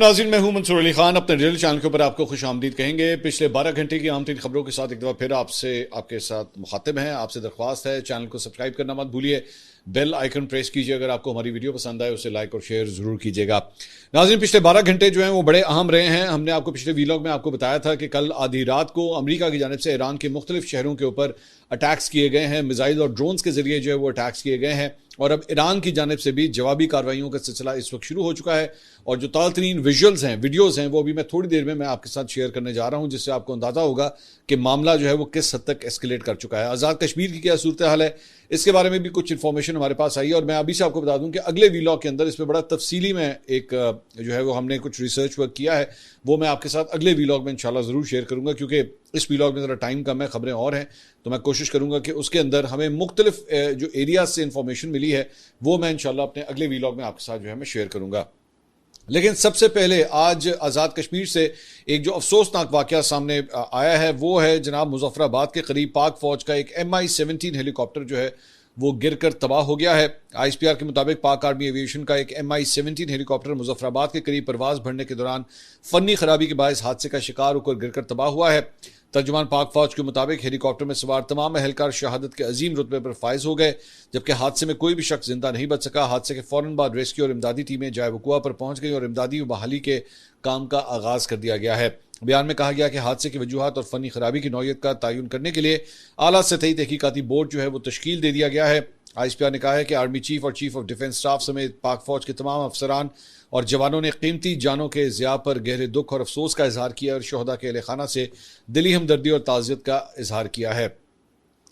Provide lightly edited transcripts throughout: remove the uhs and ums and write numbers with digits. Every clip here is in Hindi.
नाज़रीन, मैं हूं मंसूर अली खान। अपने डेली चैनल के ऊपर आपको खुश आमदीद कहेंगे। पिछले 12 घंटे की आम तीन खबरों के साथ एक दफ़ा फिर आपके साथ मुखातिब हैं। आपसे दरख्वास्त है, चैनल को सब्सक्राइब करना मत भूलिए, बेल आइकन प्रेस कीजिए। अगर आपको हमारी वीडियो पसंद आए उसे लाइक और शेयर जरूर कीजिएगा। नाज़रीन, पिछले 12 घंटे जो हैं वो बड़े अहम रहे हैं। हमने आपको पिछले वीलॉग में आपको बताया था कि कल आधी रात को अमेरिका की जानिब से ईरान के मुख्तलिफ शहरों के ऊपर अटैक्स किए गए हैं। मिसाइल और ड्रोन्स के जरिए जो है वो अटैक्स किए गए हैं और अब ईरान की जानिब से भी जवाबी कार्रवाइयों का सिलसिला इस वक्त शुरू हो चुका है। और जो ताज़ा तरीन विजुअल्स हैं, वीडियोस हैं, वो अभी मैं थोड़ी देर में मैं आपके साथ शेयर करने जा रहा हूं, जिससे आपको अंदाजा होगा कि मामला जो है वो किस हद तक एस्केलेट कर चुका है। आज़ाद कश्मीर की क्या सूरत हाल है, इसके बारे में भी कुछ इंफॉर्मेशन हमारे पास आई है। और मैं अभी से आपको बता दूं कि अगले वीलॉग के अंदर इस पर बड़ा तफसीली में एक जो है वो हमने कुछ रिसर्च वर्क किया है, वो मैं आपके साथ अगले वीलॉग में इंशाल्लाह ज़रूर शेयर करूंगा। क्योंकि इस वीलॉग में ज़रा टाइम कम है, खबरें और हैं, तो मैं कोशिश करूंगा कि उसके अंदर हमें मुख्तलिफ जो एरियाज से इंफॉर्मेशन मिली है वो मैं इंशाल्लाह अपने अगले वीलॉग में आपके साथ जो है मैं शेयर करूंगा। लेकिन सबसे पहले आज आज़ाद कश्मीर से एक जो अफसोसनाक वाकया सामने आया है वो है जनाब मुजफ्फराबाद के करीब पाक फौज का एक MI-17 हेलीकॉप्टर जो है वो गिरकर तबाह हो गया है। ISPR के मुताबिक पाक आर्मी एविएशन का एक MI-17 हेलीकॉप्टर मुजफ्फराबाद के करीब परवाज भरने के दौरान फनी खराबी के बायस हादसे का शिकार होकर गिरकर तबाह हुआ है। तर्जुमान पाक फौज के मुताबिक हेलीकॉप्टर में सवार तमाम एहलकार शहादत के अजीम रुतबे पर फायज हो गए, जबकि हादसे में कोई भी शख्स जिंदा नहीं बच सका। हादसे के फौरन बाद रेस्क्यू और इमदादी टीमें जाए वकुआ पर पहुंच गई और इमदादी व बहाली के काम का आगाज कर दिया गया है। बयान में कहा गया कि हादसे की वजूहत और फनी खराबी की नौयत का तयन करने के लिए आला सतही तहकीकाती बोर्ड जो है वो तश्कील दे दिया गया है। ISPR ने कहा है कि आर्मी चीफ और चीफ ऑफ डिफेंस स्टाफ समेत पाक फौज के तमाम अफसरान और जवानों ने कीमती जानों के ज़िया पर गहरे दुख और अफसोस का इजहार किया और शहदा के अहले खाना से दिली हमदर्दी और ताज़ियत का इजहार किया है।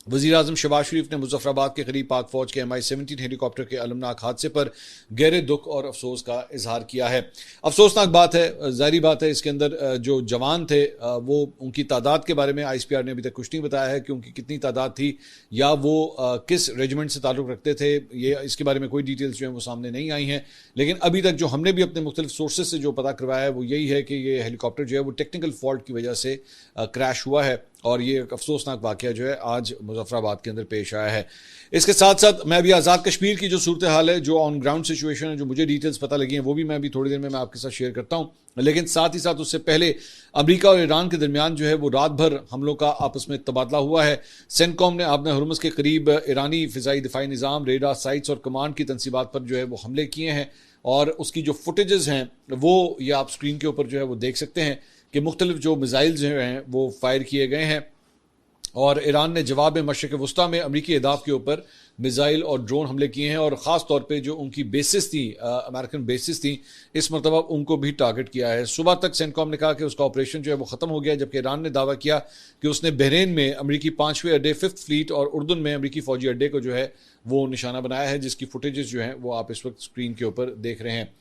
वज़ीर आज़म शहबाज शरीफ ने मुजफ्फराबाद के करीब पाक फौज के MI-17 हेलीकॉप्टर के अलमनाक हादसे पर गहरे दुख और अफसोस का इजहार किया है। अफसोसनाक बात है, ज़ाहिरी बात है, इसके अंदर जो जवान थे वो उनकी तादाद के बारे में ISPR ने अभी तक कुछ नहीं बताया है कि उनकी कितनी तादाद थी या वो किस रेजिमेंट से ताल्लुक़ रखते थे। ये इसके बारे में कोई डिटेल्स जो हैं वो सामने नहीं आई हैं। लेकिन अभी तक जो हमने भी अपने मुख्तलिफ सोर्सेज से जो पता करवाया है वो यही है कि ये हेलीकॉप्टर जो है वो टेक्निकल फॉल्ट की वजह से क्रैश हुआ है और ये एक अफसोसनाक वाकया जो है आज मुजफ्फराबाद के अंदर पेश आया है। इसके साथ साथ मैं अभी आज़ाद कश्मीर की जो सूरत हाल है, जो ऑन ग्राउंड सिचुएशन है, जो मुझे डिटेल्स पता लगी हैं, वो भी मैं अभी थोड़ी देर में मैं आपके साथ शेयर करता हूँ। लेकिन साथ ही साथ उससे पहले अमेरिका और ईरान के दरमियान जो है वो रात भर हमलों का आपस में तबादला हुआ है। सेंटकॉम ने आबना हुर्मुज़ के करीब ईरानी फ़िज़ाई दिफाई निज़ाम, रेडार साइट्स और कमांड की तनसीबात पर जो है वो हमले किए हैं और उसकी जो फुटेजेस हैं वो ये आप स्क्रीन के ऊपर जो है वो देख सकते हैं कि मुख्तलिफ जो मिसाइल जो हैं वो फायर किए गए हैं और ईरान ने जवाब में मशरिक़ वस्ता में अमरीकी अहदाफ के ऊपर मिसाइल और ड्रोन हमले किए हैं और ख़ास तौर पे जो उनकी बेसिस थी, अमेरिकन बेसिस थी, इस मरतबा उनको भी टारगेट किया है। सुबह तक सेंटकॉम ने कहा कि उसका ऑपरेशन जो है वो ख़त्म हो गया, जबकि ईरान ने दावा किया कि उसने बहरीन में अमरीकी 5वें अड्डे 5th फ्लीट और उर्दून में अमरीकी फ़ौजी अड्डे को जो है वो निशाना बनाया है, जिसकी फुटेजेस जो हैं वो आप इस वक्त स्क्रीन के ऊपर देख रहे हैं।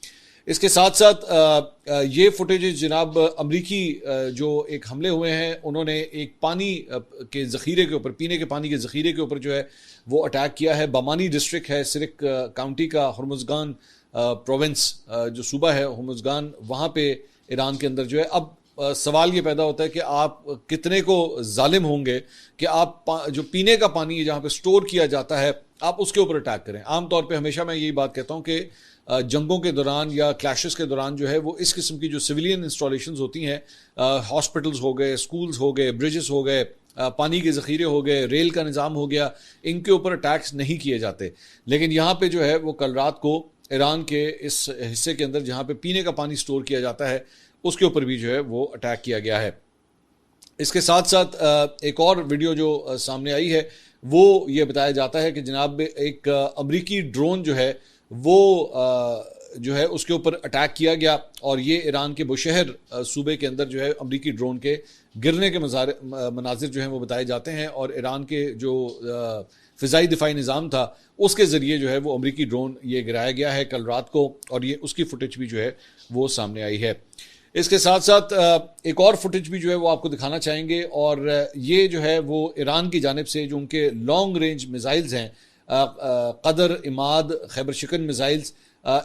इसके साथ साथ ये फुटेज जनाब अमरीकी जो एक हमले हुए हैं, उन्होंने एक पानी के ज़ख़ीरे के ऊपर, पीने के पानी के ज़ख़ीरे के ऊपर जो है वो अटैक किया है। बामानी डिस्ट्रिक्ट है सिरिक काउंटी का, हुर्मुज़गान प्रोविंस जो सूबा है हुर्मुज़गान, वहाँ पे ईरान के अंदर जो है अब सवाल ये पैदा होता है कि आप कितने को जालिम होंगे कि आप जो पीने का पानी जहाँ पे स्टोर किया जाता है आप उसके ऊपर अटैक करें। आमतौर पे हमेशा मैं यही बात कहता हूँ कि जंगों के दौरान या क्लैशेस के दौरान जो है वो इस किस्म की जो सिविलियन इंस्टॉलेशंस होती हैं, हॉस्पिटल्स हो गए, स्कूल्स हो गए, ब्रिजेस हो गए, पानी के ज़ख़ीरे हो गए, रेल का निज़ाम हो गया, इनके ऊपर अटैक्स नहीं किए जाते। लेकिन यहाँ पे जो है वो कल रात को ईरान के इस हिस्से के अंदर जहाँ पे पीने का पानी स्टोर किया जाता है उसके ऊपर भी जो है वो अटैक किया गया है। इसके साथ साथ एक और वीडियो जो सामने आई है वो ये बताया जाता है कि जनाब एक अमरीकी ड्रोन जो है वो जो है उसके ऊपर अटैक किया गया और ये ईरान के बुशहर सूबे के अंदर जो है अमरीकी ड्रोन के गिरने के मनाजिर जो हैं वो बताए जाते हैं और ईरान के जो फ़िज़ाई दिफाई निज़ाम था उसके ज़रिए जो है वो अमरीकी ड्रोन ये गिराया गया है कल रात को और ये उसकी फुटेज भी जो है वो सामने आई है। इसके साथ साथ एक और फुटेज भी जो है वो आपको दिखाना चाहेंगे और ये जो है वो ईरान की जानिब से जो उनके लॉन्ग रेंज मिसाइल्स हैं, कदर, इमाद, खैबर शिकन मिसाइल्स,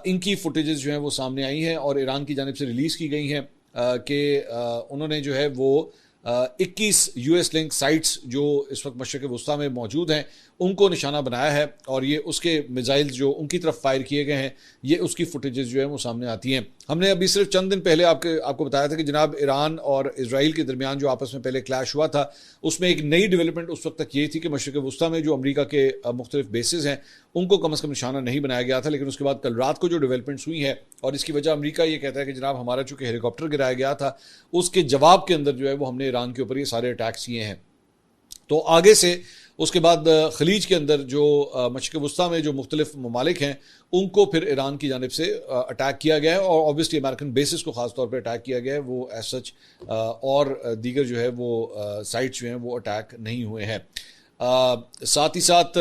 इनकी फुटेजेस जो हैं वो सामने आई हैं और ईरान की जानिब से रिलीज़ की गई हैं कि उन्होंने जो है वो 21 US लिंक साइट्स जो इस वक्त मशरक़ वस्ता में मौजूद हैं उनको निशाना बनाया है, और ये उसके मिसाइल जो उनकी तरफ फायर किए गए हैं ये उसकी फुटेजेस जो है वो सामने आती हैं। हमने अभी सिर्फ चंद दिन पहले आपको बताया था कि जनाब ईरान और इजराइल के दरमियान जो आपस में पहले क्लैश हुआ था उसमें एक नई डेवलपमेंट उस वक्त तक ये थी कि मशरक़ वस्ता में जो अमरीका के मुख्तलिफ बेसिस हैं उनको कम अज़ कम निशाना नहीं बनाया गया था, लेकिन उसके बाद कल रात को जो डेवलपमेंट्स हुई है और इसकी वजह अमरीका ये कहता है कि जनाब हमारा चूंकि हेलीकॉप्टर गिराया गया था उसके जवाब के अंदर जो है वो हमने ईरान के ऊपर ये सारे अटैक्स किए हैं। तो आगे से उसके बाद खलीज के अंदर जो मशरक़ वस्ता में जो मुख्तलिफ ममालिक हैं उनको फिर ईरान की जानिब से अटैक किया गया है, और ऑब्वियसली अमेरिकन बेसिस को खास तौर पर अटैक किया गया है। वो एज सच और दीगर जो है वो साइट्स जो हैं वो अटैक नहीं हुए हैं। साथ ही साथ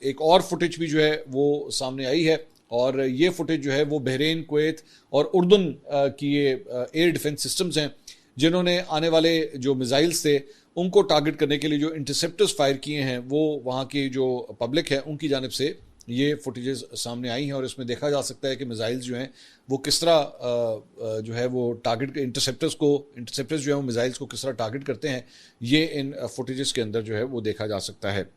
एक और फुटेज भी जो है वो सामने आई है, और ये फुटेज जो है वो बहरीन, कुवैत और उर्दन की ये एयर डिफेंस सिस्टम्स हैं जिन्होंने आने वाले जो मिसाइल्स थे उनको टारगेट करने के लिए जो इंटरसेप्टर्स फायर किए हैं वो वहाँ की जो पब्लिक है उनकी जानिब से ये फुटेजेस सामने आई हैं, और इसमें देखा जा सकता है कि मिसाइल्स जो हैं वो किस तरह जो है वो टारगेट इंटरसेप्टर्स जो है वो मिसाइल्स को किस तरह टारगेट करते हैं, ये इन फुटेजेस के अंदर जो है वो देखा जा सकता है।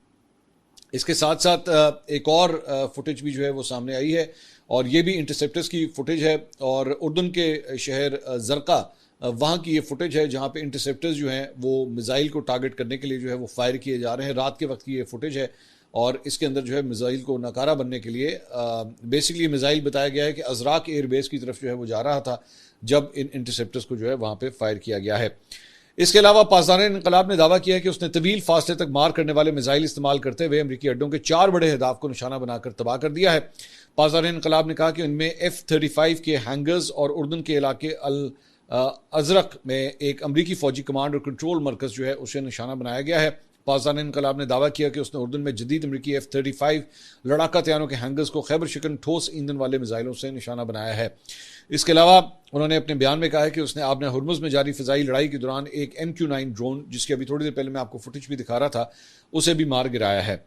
इसके साथ साथ एक और फुटेज भी जो है वो सामने आई है, और ये भी इंटरसेप्टर्स की फुटेज है, और उर्दन के शहर जरका वहाँ की ये फुटेज है जहाँ पे इंटरसेप्टर्स जो हैं वो मिसाइल को टारगेट करने के लिए जो है वो फायर किए जा रहे हैं। रात के वक्त की ये फुटेज है, और इसके अंदर जो है मिसाइल को नाकारा बनने के लिए बेसिकली मिसाइल बताया गया है कि अजराक एयरबेस की तरफ जो है वो जा रहा था जब इन इंटरसेप्टर्स को जो है वहाँ पे फायर किया गया है। इसके अलावा पाकिस्तान इनकलाब ने दावा किया है कि उसने तवील फासले तक मार करने वाले मिसाइल इस्तेमाल करते हुए अमरीकी अड्डों के 4 बड़े हदाफ को निशाना बनाकर तबाह कर दिया है। पाकिस्तान इनकलाब ने कहा कि इनमें F-35 के हैंगर्स और उर्दन के इलाके अल अजरक में एक अमरीकी फौजी कमांड और कंट्रोल मरकज जो है उसे निशाना बनाया गया है। पाकिस्तान इनकलाब ने दावा किया कि उसने उर्दन में जदीद अमरीकी F-35 लड़ाका तैयारों के हैंगर्स को खैबर शिकन ठोस ईंधन वाले मिसाइलों से निशाना बनाया है। इसके अलावा उन्होंने अपने बयान में कहा है कि उसने आपने हुर्मुज़ में जारी फ़िज़ाई लड़ाई के दौरान एक MQ-9 ड्रोन, जिसकी अभी थोड़ी देर पहले मैं आपको फुटेज भी दिखा रहा था, उसे भी मार गिराया है।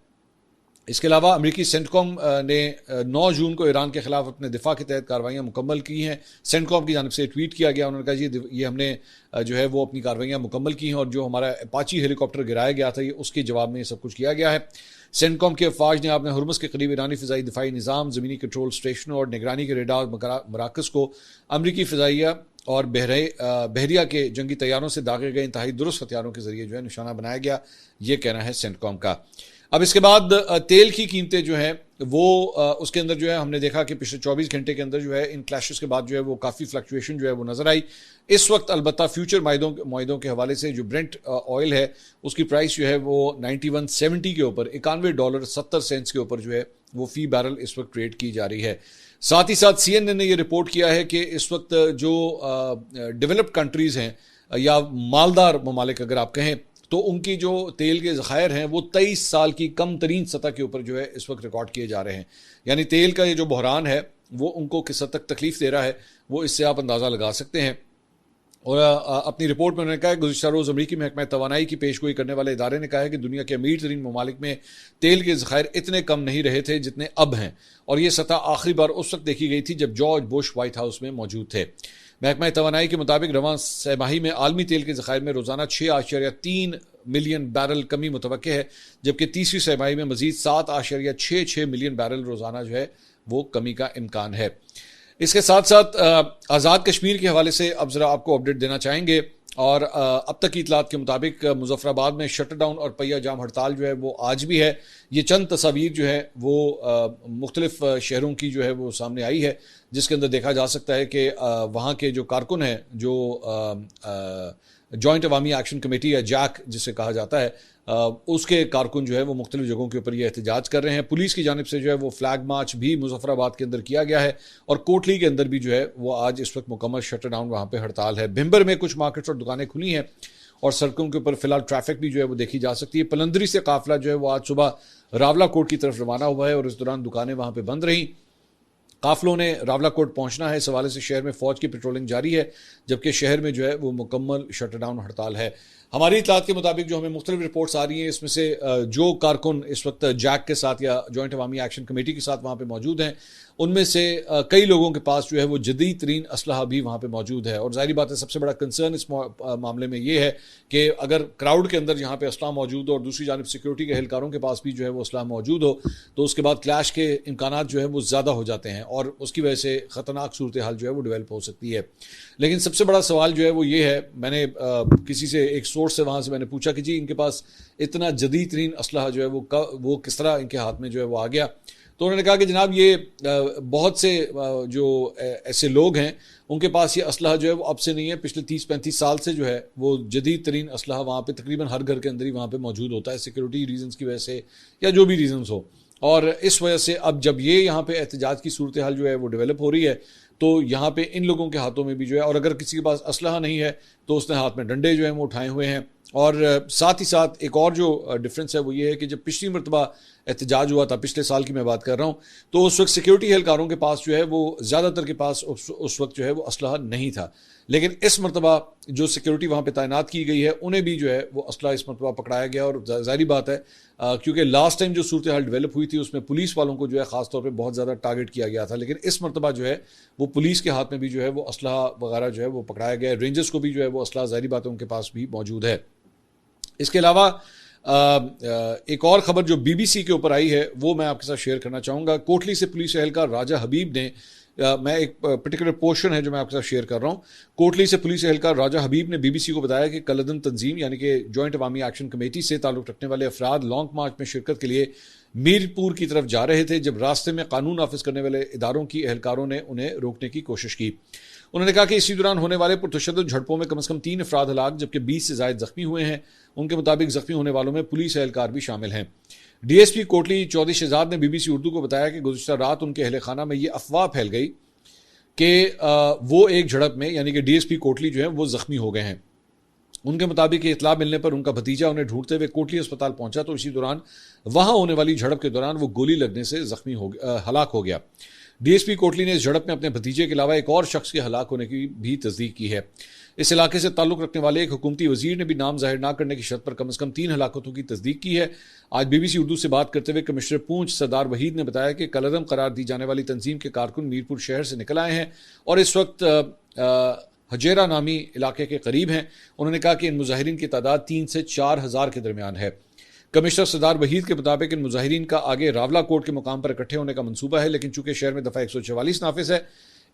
इसके अलावा अमरीकी सेंटकॉम ने 9 जून को ईरान के खिलाफ अपने दिफा के तहत कार्रवाइयाँ मुकम्मल की हैं। सेंटकॉम की जानिब से ट्वीट किया गया, उन्होंने कहा ये हमने जो है वो अपनी कार्रवाइयाँ मुकम्मल की हैं, और जो हमारा अपाची हेलीकॉप्टर गिराया गया था ये उसके जवाब में ये सब कुछ किया गया है। सेंटकॉम के अफवाज ने आपने हुर्मुज़ के करीब ईरानी फ़िज़ाई दिफाई निज़ाम, ज़मीनी कंट्रोल स्टेशनों और निगरानी के रेडार मराकज़ को अमरीकी फ़िज़ाइया और बहरिया के जंगी तैयारों से दागे गए इंतहाई दुरुस्त हथियारों के जरिए जो है निशाना बनाया गया, ये कहना है सेंटकॉम का। अब इसके बाद तेल की कीमतें जो हैं वो उसके अंदर जो है हमने देखा कि पिछले 24 घंटे के अंदर जो है इन क्लैशेस के बाद जो है वो काफ़ी फ्लक्चुएशन जो है वो नज़र आई। इस वक्त अलबत्ता फ्यूचर मायदों के हवाले से जो ब्रेंट ऑयल है उसकी प्राइस जो है वो 91.70 के ऊपर $91.70 के ऊपर जो है वो फी बैरल इस वक्त ट्रेड की जा रही है। साथ ही साथ CNN ने ये रिपोर्ट किया है कि इस वक्त जो डेवलप्ड कंट्रीज़ हैं या मालदार ममालिक अगर आप कहें तो उनकी जो तेल के ज़खायर हैं वो 23 साल की कम तरीन सतह के ऊपर जो है इस वक्त रिकॉर्ड किए जा रहे हैं। यानी तेल का ये जो बहरान है वो उनको किस हद तक तकलीफ दे रहा है वो इससे आप अंदाज़ा लगा सकते हैं। और अपनी रिपोर्ट में उन्होंने कहा है गुज़िश्ता रोज़ अमरीकी महकमा तवानाई की पेशगोई करने वाले इदारे ने कहा है कि दुनिया के अमीर तरीन ममालिक में तेल के ज़खायर इतने कम नहीं रहे थे जितने अब हैं, और ये सतह आखिरी बार उस वक्त देखी गई थी जब जॉर्ज बुश व्हाइट हाउस में मौजूद थे। महकमा तवानाई के मुताबिक रवां सहमाही में आलमी तेल के ज़खायर में रोज़ाना 6.3 मिलियन बैरल कमी मुतवक्के है, जबकि तीसरी सहमाही में मजीद 7.66 मिलियन बैरल रोज़ाना जो है वो कमी का इम्कान है। इसके साथ साथ आज़ाद कश्मीर के हवाले से अब ज़रा आपको अपडेट देना चाहेंगे, और अब तक की इतलात के मुताबिक मुजफ्फराबाद में शट डाउन और पहिया जाम हड़ताल जो है वो आज भी है। ये चंद तस्वीर जो है वो मुख्तलिफ शहरों की जो है वो सामने आई है, जिसके अंदर देखा जा सकता है कि वहाँ के जो कारकुन हैं जो जॉइंट अवामी एक्शन कमेटी या जैक जिसे कहा जाता है उसके कारकुन जो है वो मुख्तलिफ जगहों के ऊपर ये एहतजाज कर रहे हैं। पुलिस की जानिब से जो है वो फ्लैग मार्च भी मुजफ्फराबाद के अंदर किया गया है, और कोटली के अंदर भी जो है वो आज इस वक्त मुकम्मल शट डाउन वहाँ पे हड़ताल है। भिम्बर में कुछ मार्केट्स और दुकानें खुली हैं, और सड़कों के ऊपर फिलहाल ट्रैफिक भी जो है वो देखी जा सकती है। पलंदरी से काफिला जो है वो आज सुबह रावलाकोट की तरफ रवाना हुआ है, और इस दौरान दुकानें वहाँ पर बंद रहीं। काफिलों ने रावलाकोट पहुंचना है, इस हवाले से शहर में फौज की पेट्रोलिंग जारी है, जबकि शहर में जो है वो मुकम्मल शटडाउन हड़ताल है। हमारी इतलात के मुताबिक जो हमें मुख्तलिफ रिपोर्ट्स आ रही हैं इसमें से जो कारकुन इस वक्त जैक के साथ या जॉइंट अवामी एक्शन कमेटी के साथ वहाँ पे मौजूद हैं उनमें से कई लोगों के पास जो है वो जदीद तरीन असलहा भी वहाँ पे मौजूद है। और जाहिर बात है सबसे बड़ा कंसर्न इस मामले में ये है कि अगर क्राउड के अंदर जहाँ पे असलहा मौजूद हो और दूसरी जानब सिक्योरिटी के एहलकारों के पास भी जो है वो असलहा मौजूद हो, तो उसके बाद क्लैश के इम्कानात जो है वो ज़्यादा हो जाते हैं और उसकी वजह से ख़तरनाक सूरत हाल जो है वो डेवलप हो सकती है। लेकिन सबसे बड़ा सवाल जो है वो ये है, मैंने किसी से एक सोर्स से वहाँ से मैंने पूछा कि जी इनके पास इतना जदीद तरीन असलहा जो है वो किस तरह इनके हाथ में जो है वो आ गया। तो उन्होंने कहा कि जनाब ये बहुत से जो ऐसे लोग हैं उनके पास ये असलहा जो है वो अब से नहीं है, पिछले 30-35 साल से जो है वो जदीद तरीन असलहा वहाँ पे तकरीबन हर घर के अंदर ही वहाँ पे मौजूद होता है, सिक्योरिटी रीजंस की वजह से या जो भी रीजंस हो। और इस वजह से अब जब ये यहाँ पे एहतजाज की सूरत हाल जो है वो डेवलप हो रही है, तो यहाँ पे इन लोगों के हाथों में भी जो है, और अगर किसी के पास असलहा नहीं है तो उसने हाथ में डंडे जो है वो उठाए हुए हैं। और साथ ही साथ एक और जो डिफरेंस है वो ये है कि जब पिछली मरतबा एहतजाज हुआ था, पिछले साल की मैं बात कर रहा हूँ, तो उस वक्त सिक्योरिटी एहलकारों के पास जो है वो ज़्यादातर के पास उस वक्त जो है वो असलहा नहीं था। लेकिन इस मरतबा जो सिक्योरिटी वहाँ पे तैनात की गई है उन्हें भी जो है वो असलहा इस मरतबा पकड़ाया गया। और जाहिर बात है क्योंकि लास्ट टाइम जो सूरत हाल डेवलप हुई थी उसमें पुलिस वालों को जो है ख़ास तौर पे बहुत ज़्यादा टारगेट किया गया था, लेकिन इस मरतबा जो है वो पुलिस के हाथ में भी जो है वो असलहा वगैरह जो है वो पकड़ाया गया है। रेंजर्स को भी जो है वो असलहा जाहिर बात है उनके पास भी मौजूद है। इसके अलावा एक और खबर जो बीबीसी के ऊपर आई है वो मैं आपके साथ शेयर करना चाहूँगा। कोटली से पुलिस एहलकार राजा हबीब ने मैं एक पर्टिकुलर पोर्शन है जो मैं आपके साथ शेयर कर रहा हूँ। कोटली से पुलिस एहलकार राजा हबीब ने बीबीसी को बताया कि कलदम तंजीम यानी कि जॉइंट अवामी एक्शन कमेटी से ताल्लुक़ रखने वाले अफराद लॉन्ग मार्च में शिरकत के लिए मीरपुर की तरफ जा रहे थे, जब रास्ते में कानून नाफिज करने वाले इदारों की एहलकारों ने उन्हें रोकने की कोशिश की। उन्होंने कहा कि इसी दौरान होने वाले पुरतशद्दुद झड़पों में कम से कम 3 अफराद हलाक जबकि 20 से ज़ायद जख्मी हुए हैं। उनके मुताबिक जख्मी होने वालों में पुलिस एहलकार भी शामिल हैं। डीएसपी कोटली चौधरी शहजाद ने बीबीसी उर्दू को बताया कि गुज़श्ता रात उनके अहल खाना में ये अफवाह फैल गई कि वो एक झड़प में यानी कि डीएसपी कोटली जो है वो जख्मी हो गए हैं। उनके मुताबिक इतला मिलने पर उनका भतीजा उन्हें ढूंढते हुए कोटली अस्पताल पहुंचा, तो इसी दौरान वहां होने वाली झड़प के दौरान वो गोली लगने से जख्मी हलाक हो गया। डीएसपी कोटली ने इस झड़प में अपने भतीजे के अलावा एक और शख्स के हलाक होने की भी तस्दीक की है। इस इलाके से ताल्लुक रखने वाले एक हुकूमती वजीर ने भी नाम जाहिर न करने की शर्त पर कम से कम 3 हलाकतों की तस्दीक की है। आज बीबीसी उर्दू से बात करते हुए कमिश्नर पूंछ सरदार वहीद ने बताया कि कलदम करार दी जाने वाली तंजीम के कारकुन मीरपुर शहर से निकल आए हैं और इस वक्त हजेरा नामी इलाके के करीब हैं। उन्होंने कहा कि इन मुजाहिरीन की तादाद 3 से 4 हज़ार के दरमियान है। कमिश्नर सरदार वहीद के मुताबिक इन मुजाहिरीन का आगे रावला कोर्ट के मुकाम पर इकट्ठे होने का मंसूबा है, लेकिन चूंकि शहर में दफ़ा 144 नाफिज है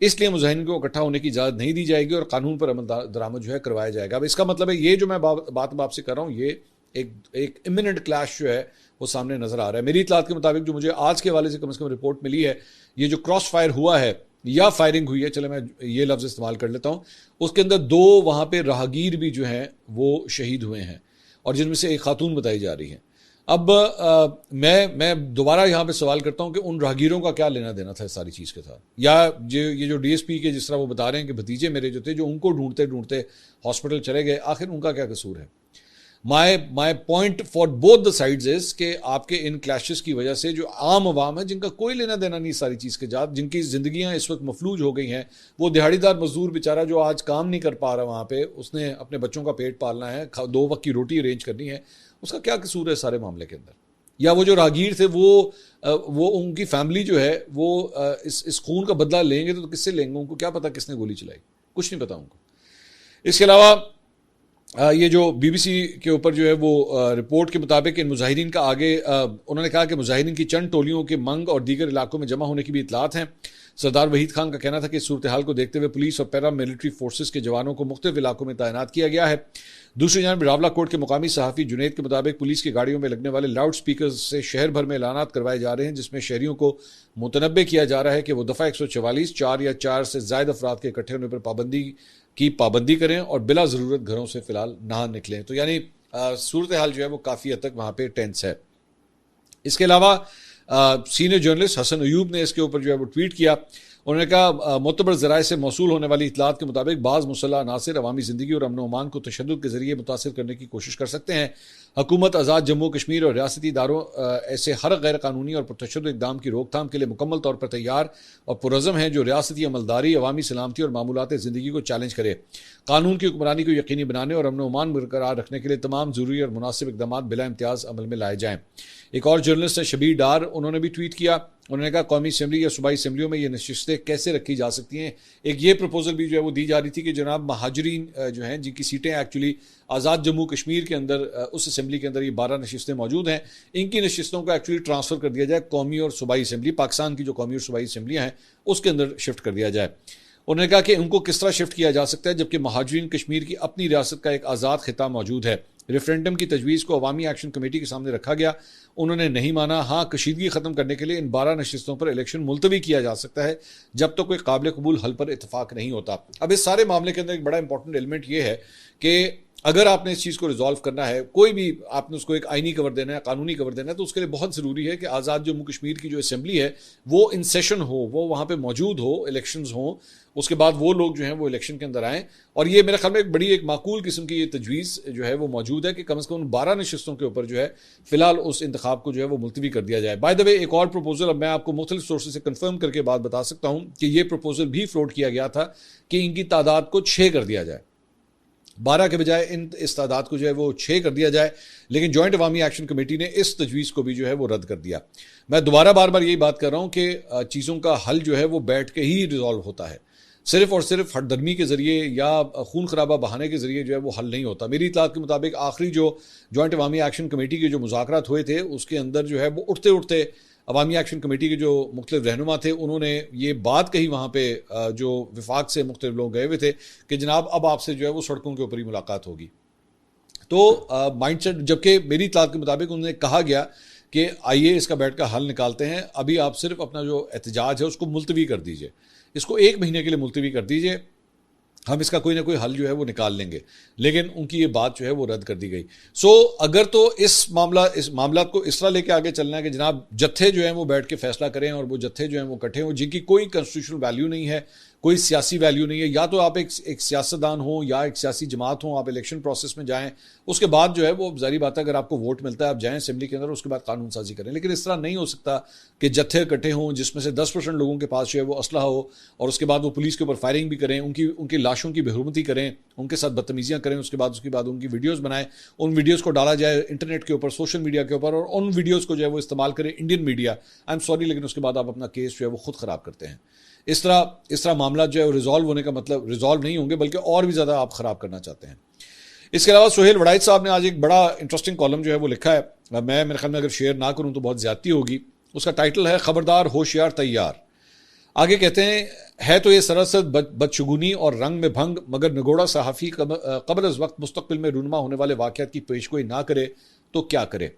इसलिए मुजाहिरीन को इकट्ठा होने की इजाज़त नहीं दी जाएगी और कानून पर अमल दरामद जो है करवाया जाएगा। अब इसका मतलब है ये जो मैं बात आपसे कर रहा हूँ ये एक इमिनेंट क्लैश जो है वो सामने नजर आ रहा है। मेरी इतलात के मुताबिक जो मुझे आज के हवाले से कम रिपोर्ट मिली है, ये जो क्रॉस फायर हुआ है या फायरिंग हुई है, चले मैं ये लफ्ज़ इस्तेमाल कर लेता हूँ, उसके अंदर 2 वहाँ पे राहगीर भी जो हैं वो शहीद हुए हैं और जिनमें से एक खातून बताई जा रही है। अब मैं दोबारा यहाँ पे सवाल करता हूँ कि उन राहगीरों का क्या लेना देना था इस सारी चीज़ के साथ, या ये जो डीएसपी के जिस तरह वो बता रहे हैं कि भतीजे मेरे जो थे जो उनको ढूंढते ढूंढते हॉस्पिटल चले गए, आखिर उनका क्या कसूर है। My point for both the sides is कि आपके इन क्लैशेस की वजह से जो आम आवाम है जिनका कोई लेना देना नहीं सारी चीज़ के साथ, जिनकी ज़िंदगियाँ इस वक्त मफलूज हो गई हैं, वो दिहाड़ीदार मजदूर बेचारा जो आज काम नहीं कर पा रहा वहाँ पे, उसने अपने बच्चों का पेट पालना है, 2 वक्त की रोटी अरेंज करनी है, उसका क्या कसूर है सारे मामले के अंदर। या वो जो राहगीर थे वो उनकी फैमिली जो है वो इस खून का बदला लेंगे तो किससे लेंगे, उनको क्या पता किसने गोली चलाई, कुछ नहीं पता उनको। इसके अलावा ये जो बीबीसी के ऊपर जो है वो रिपोर्ट के मुताबिक इन मुजाहिरीन का आगे उन्होंने कहा कि मुजाहिरीन की चंद टोलियों के मंग और दीगर इलाकों में जमा होने की भी इतलात हैं। सरदार वहीद खान का कहना था कि सूरत हाल को देखते हुए पुलिस और पैरा मिलिट्री फोर्सेस के जवानों को मुख्तलिफ इलाकों में तैनात किया गया है। दूसरी जानब रावला कोर्ट के मुकामी सहाफ़ी जुनैद के मुताबिक पुलिस की गाड़ियों में लगने वाले लाउड स्पीकर से शहर भर में ऐलानात करवाए जा रहे हैं, जिसमें शहरियों को मुतनब्बे किया जा रहा है कि वो दफ़ा 144 4 या 4 से ज़ायद अफराद के इकट्ठे होने पर पाबंदी करें और बिला ज़रूरत घरों से फ़िलहाल ना निकलें। तो यानी सूरत हाल जो है वो काफ़ी हद तक वहाँ पे टेंस है। इसके अलावा सीनियर जर्नलिस्ट हसन अयूब ने इसके ऊपर जो है वो ट्वीट किया। उन्होंने कहा मोतबर ज़राए से मौसूल होने वाली इतलात के मुताबिक बाज़ मुसल्लह अनासिर अवामी ज़िंदगी और अमन अमान को तशद्दुद के ज़रिए मुतासिर करने की कोशिश कर सकते हैं। हुकूमत आज़ाद जम्मू कश्मीर और रियासती इदारों ऐसे हर गैर कानूनी और पुरतशद्दुद इक़दाम की रोकथाम के लिए मुकम्मल तौर पर तैयार और पुरज़म है जो रियासती अमलदारी, अवामी सलामती और मामूलात ज़िंदगी को चैलेंज करे। कानून की हुक्मरानी को यकीनी बनाने और अमन अमान बरकरार रखने के लिए तमाम ज़रूरी और मुनासिब इक़दाम बिला इम्तियाज़ अमल में लाए जाएँ। एक और जर्नलिस्ट है शबीर डार, उन्होंने भी ट्वीट किया। उन्होंने कहा कौमी असम्बली या सूबाई असम्बलियों में ये नशिस्तें कैसे रखी जा सकती हैं। एक ये प्रपोजल भी जो है वो दी जा रही थी कि जनाब महाजरीन जो हैं जिनकी सीटें एक्चुअली आज़ाद जम्मू कश्मीर के अंदर उस असम्बली के अंदर ये 12 नशिस्तें मौजूद हैं, इनकी नशिस्तों को एक्चुअली ट्रांसफ़र कर दिया जाए कौमी और सूबाई असम्बली, पाकिस्तान की जो कौमी और सूबाई असम्बलियाँ हैं उसके अंदर शिफ्ट कर दिया जाए। उन्होंने कहा कि उनको किस तरह शिफ्ट किया जा सकता है जबकि महाजरीन कश्मीर की अपनी रियासत का एक आज़ाद खिता मौजूद है। रेफरेंडम की तजवीज़ को अवामी एक्शन कमेटी के सामने रखा गया, उन्होंने नहीं माना। हाँ, कशीदगी ख़त्म करने के लिए इन 12 नशिस्तों पर इलेक्शन मुलतवी किया जा सकता है जब तक तो कोई काबिल कबूल हल पर इतफाक़ नहीं होता। अब इस सारे मामले के अंदर एक बड़ा इंपॉर्टेंट एलिमेंट ये है कि अगर आपने इस चीज़ को रिजॉल्व करना है, कोई भी आपने उसको एक आइनी कवर देना है, कानूनी कवर देना है, तो उसके लिए बहुत ज़रूरी है कि आज़ाद जम्मू कश्मीर की जो असम्बली है वो इन सेशन हो, वो वहाँ पे मौजूद हो, इलेक्शंस हों, उसके बाद वो लोग जो हैं वो इलेक्शन के अंदर आएँ। और ये मेरे ख्याल में एक बड़ी एक माकूल किस्म की ये तजवीज़ जो है वो मौजूद है कि कम से कम 12 नशिस्तों के ऊपर जो है फ़िलहाल उस इंतखाब को जो है वो मुलतवी कर दिया जाए। बाय द वे एक और प्रपोजल अब मैं आपको मुख्तलिफ सोर्सेज से कन्फर्म करके बात बता सकता हूँ कि ये प्रपोजल भी फ्लोट किया गया था कि इनकी तादाद को 6 कर दिया जाए, 12 के बजाय इस तादाद को जो है वो 6 कर दिया जाए। लेकिन जॉइंट अवामी एक्शन कमेटी ने इस तजवीज़ को भी जो है वो रद्द कर दिया। मैं दोबारा बार बार यही बात कर रहा हूँ कि चीज़ों का हल जो है वो बैठ के ही रिजॉल्व होता है, सिर्फ और सिर्फ हटदर्मी के ज़रिए या खून खराबा बहाने के ज़रिए जो है वो हल नहीं होता। मेरी इत्तलात के मुताबिक आखिरी जो जॉइंट अवामी एक्शन कमेटी के जो मुज़ाकरात हुए थे उसके अंदर जो है वो उठते उठते अवामी एक्शन कमेटी के जो मुख्तलिफ रहनुमा थे उन्होंने ये बात कही वहाँ पे जो विफाक से मुख्तलिफ लोग गए हुए थे कि जनाब अब आपसे जो है वो सड़कों के ऊपर ही मुलाकात होगी। तो माइंड सेट, जबकि मेरी इत्तलात के मुताबिक उन्होंने कहा गया कि आइए इसका बैठ कर हल निकालते हैं, अभी आप सिर्फ अपना जो एहतजाज है उसको मुलतवी कर दीजिए, इसको 1 महीने के लिए मुलतवी कर दीजिए, हम इसका कोई ना कोई हल जो है वो निकाल लेंगे। लेकिन उनकी ये बात जो है वो रद्द कर दी गई। अगर तो इस मामला को इस तरह लेके आगे चलना है कि जनाब जत्थे जो है वो बैठ के फैसला करें और वो जत्थे जो है वो इकट्ठे हों जिनकी कोई कॉन्स्टिट्यूशनल वैल्यू नहीं है, कोई सियासी वैल्यू नहीं है, या तो आप एक सियासतदान हो या एक सियासी जमात हो, आप इलेक्शन प्रोसेस में जाएं, उसके बाद जो है वो जारी बात है अगर आपको वोट मिलता है आप जाएं असेंबली के अंदर, उसके बाद कानून साजी करें। लेकिन इस तरह नहीं हो सकता कि जत्थे इकट्ठे हों जिसमें से 10% लोगों के पास जो है वो असलहा हो और उसके बाद वो पुलिस के ऊपर फायरिंग भी करें, उनकी लाशों की बेहुरमती करें, उनके साथ बदतमीजियाँ करें, उसके बाद उनकी वीडियोज़ बनाएं, उन वीडियोज़ को डाला जाए इंटरनेट के ऊपर, सोशल मीडिया के ऊपर, और उन वीडियोज़ को जो है वो इस्तेमाल करें Indian media. I am sorry, लेकिन उसके बाद आप अपना केस जो है वो खुद ख़राब करते हैं। इस तरह मामला जो है रिजॉल्व होने का मतलब रिजॉल्व नहीं होंगे बल्कि और भी ज़्यादा आप ख़राब करना चाहते हैं। इसके अलावा सुहेल वड़ाइच साहब ने आज एक बड़ा इंटरेस्टिंग कॉलम जो है वो लिखा है, मैं मेरे ख्याल में अगर शेयर ना करूं तो बहुत ज़्यादती होगी। उसका टाइटल है खबरदार होशियार तैयार। आगे कहते हैं, है तो ये सरसद बदशगुनी और रंग में भंग, मगर निगोड़ा सहाफ़ी कबल अज़ वक्त मुस्तक़बिल में रूनमा होने वाले वाक़यात की पेशगोई ना करे तो क्या करे।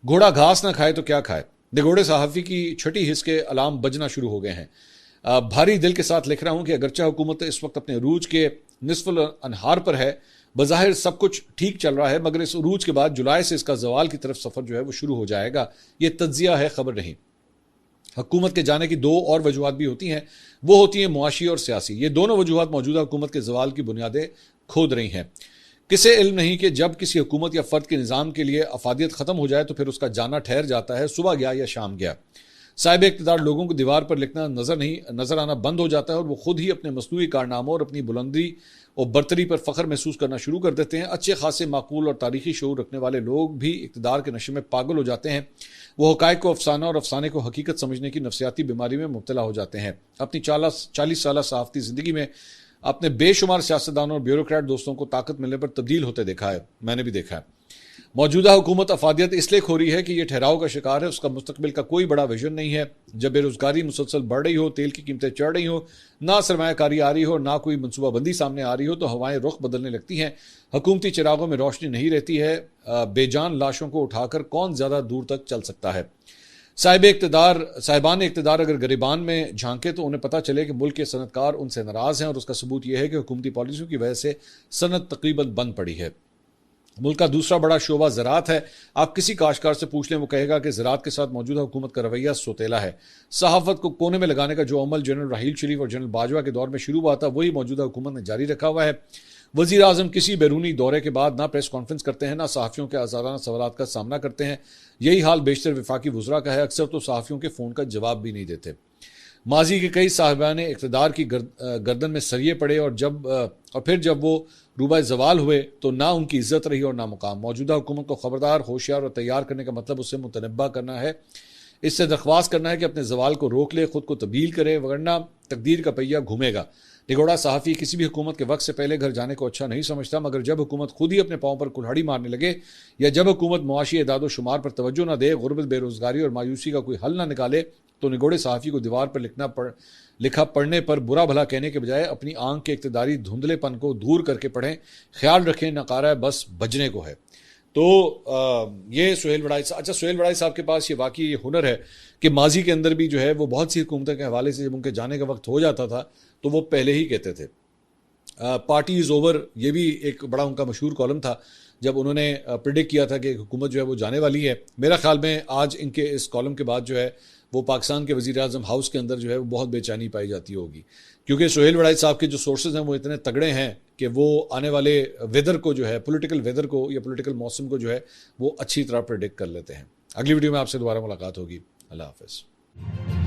घोड़ा घास ना खाए तो क्या खाए। निगोड़े सहाफ़ी की छठी हिस्स के अलार्म बजना शुरू हो गए हैं। भारी दिल के साथ लिख रहा हूं कि अगरचे हुकूमत इस वक्त अपने अरूज के निस्फुल अनहार पर है, बज़ाहिर सब कुछ ठीक चल रहा है, मगर इस अरूज के बाद जुलाई से इसका जवाल की तरफ सफ़र जो है वो शुरू हो जाएगा। ये तज्जिया है, खबर नहीं। हुकूमत के जाने की 2 और वजूहत भी होती हैं, वो होती हैं मुआशी और सियासी। ये दोनों वजूहत मौजूदा हुकूमत के जवाल की बुनियादें खोद रही हैं। किसे इल्म नहीं कि जब किसी हुकूमत या फ़र्द के निज़ाम के लिए अफादियत ख़त्म हो जाए तो फिर उसका जाना ठहर जाता है, सुबह गया या शाम गया। साहिब इक़्तिदार लोगों को दीवार पर लिखना नज़र आना बंद हो जाता है और वो खुद ही अपने मसनूई कारनामों और अपनी बुलंदी और बरतरी पर फ़ख्र महसूस करना शुरू कर देते हैं। अच्छे खासे माकूल और तारीखी शऊर रखने वाले लोग भी इक़्तिदार के नशे में पागल हो जाते हैं। वो हक़ाइक़ को अफसाना और अफसाने को हकीकत समझने की नफसियाती बीमारी में मुब्तला हो जाते हैं। अपनी 40 साल सहाफ़ती ज़िंदगी में अपने बेशुमार सियासतदानों और ब्यूरोक्रेट दोस्तों को ताकत मिलने पर तब्दील होते देखा है, मैंने भी देखा है। मौजूदा हुकूमत अफादियत इसलिए खो रही है कि यह ठहराव का शिकार है, उसका मुस्तकबिल का कोई बड़ा विजन नहीं है। जब बेरोजगारी मुसलसल बढ़ रही हो, तेल की कीमतें चढ़ रही हो, ना सरमायाकारी आ रही हो, ना कोई मनसूबाबंदी सामने आ रही हो, तो हवाएं रुख बदलने लगती हैं। हुकूमती चिरागों में रोशनी नहीं रहती है। बेजान लाशों को उठाकर कौन ज़्यादा दूर तक चल सकता है। साहिबान इक़्तिदार अगर गरीबान में झांके तो उन्हें पता चले कि मुल्क के सनतकार उनसे नाराज़ हैं, और उसका सबूत यह है कि हुकूमती पॉलिसियों की वजह से सनत तकरीबन बंद पड़ी है। मुल्क का दूसरा बड़ा शोबा ज़राअत है। आप किसी काश्तकार से पूछ लें, वो कहेगा कि ज़राअत के साथ मौजूदा हुकूमत का रवैया सोतेला है। सहाफ़त को कोने में लगाने का जो अमल जनरल राहील शरीफ और जनरल बाजवा के दौर में शुरू हुआ था, वही मौजूदा हुकूमत ने जारी रखा हुआ है। वज़ीर आज़म किसी बैरूनी दौरे के बाद ना प्रेस कॉन्फ्रेंस करते हैं, ना सहाफ़ियों के आज़ादाना सवालात का सामना करते हैं। यही हाल बेशतर वफाकी वज़रा का है। अक्सर तो सहाफ़ियों के फ़ोन का जवाब भी नहीं देते। माजी के कई साहिबान इक़्तिदार की गर्दन में सरिये पड़े, और फिर जब वो रूबा जवाल हुए तो ना उनकी इज्जत रही और ना मुकाम। मौजूदा हुकूमत को खबरदार, होशियार और तैयार करने का मतलब उससे मुतनब्बा करना है। इससे दरख्वास्त करना है कि अपने जवाल को रोक ले, खुद को तब्दील करे, वरना तकदीर का पहिया घूमेगा। निगोड़ा सहाफ़ी किसी भी हुकूमत के वक्त से पहले घर जाने को अच्छा नहीं समझता, मगर जब हुकूमत खुद ही अपने पाँव पर कुल्हाड़ी मारने लगे या जब हुकूमत मुआशी एदाद शुमार पर तवज्जो न दे, गुर्बत, बेरोज़गारी और मायूसी का कोई हल न निकाले, तो निगोड़े सहाफ़ी को दीवार पर लिखा पढ़ने पर बुरा भला कहने के बजाय अपनी आंख के इक़्तिदारी धुंधलेपन को दूर करके पढ़ें। ख्याल रखें, नकारा बस बजने को है। तो ये सुहेल वड़ाई साहब, अच्छा सुहेल वड़ाई साहब के पास ये वाकई हुनर है कि माजी के अंदर भी जो है वो बहुत सी हुकूमतों के हवाले से जब उनके जाने का वक्त हो जाता था तो वो पहले ही कहते थे। पार्टी इज़ ओवर, ये भी एक बड़ा उनका मशहूर कॉलम था जब उन्होंने प्रिडिक्ट किया था कि हुकूमत जो है वो जाने वाली है। मेरा ख्याल में आज इनके इस कॉलम के बाद जो है वो पाकिस्तान के वज़ीर आज़म हाउस के अंदर जो है वो बहुत बेचैनी पाई जाती होगी, क्योंकि सुहेल वड़ाई साहब के जो सोर्सेज हैं वो इतने तगड़े हैं कि वो आने वाले वेदर को जो है, पॉलिटिकल वेदर को या पॉलिटिकल मौसम को जो है वो अच्छी तरह प्रिडिक्ट कर लेते हैं। अगली वीडियो में आपसे दोबारा मुलाकात होगी। अल्लाह हाफ़िज़।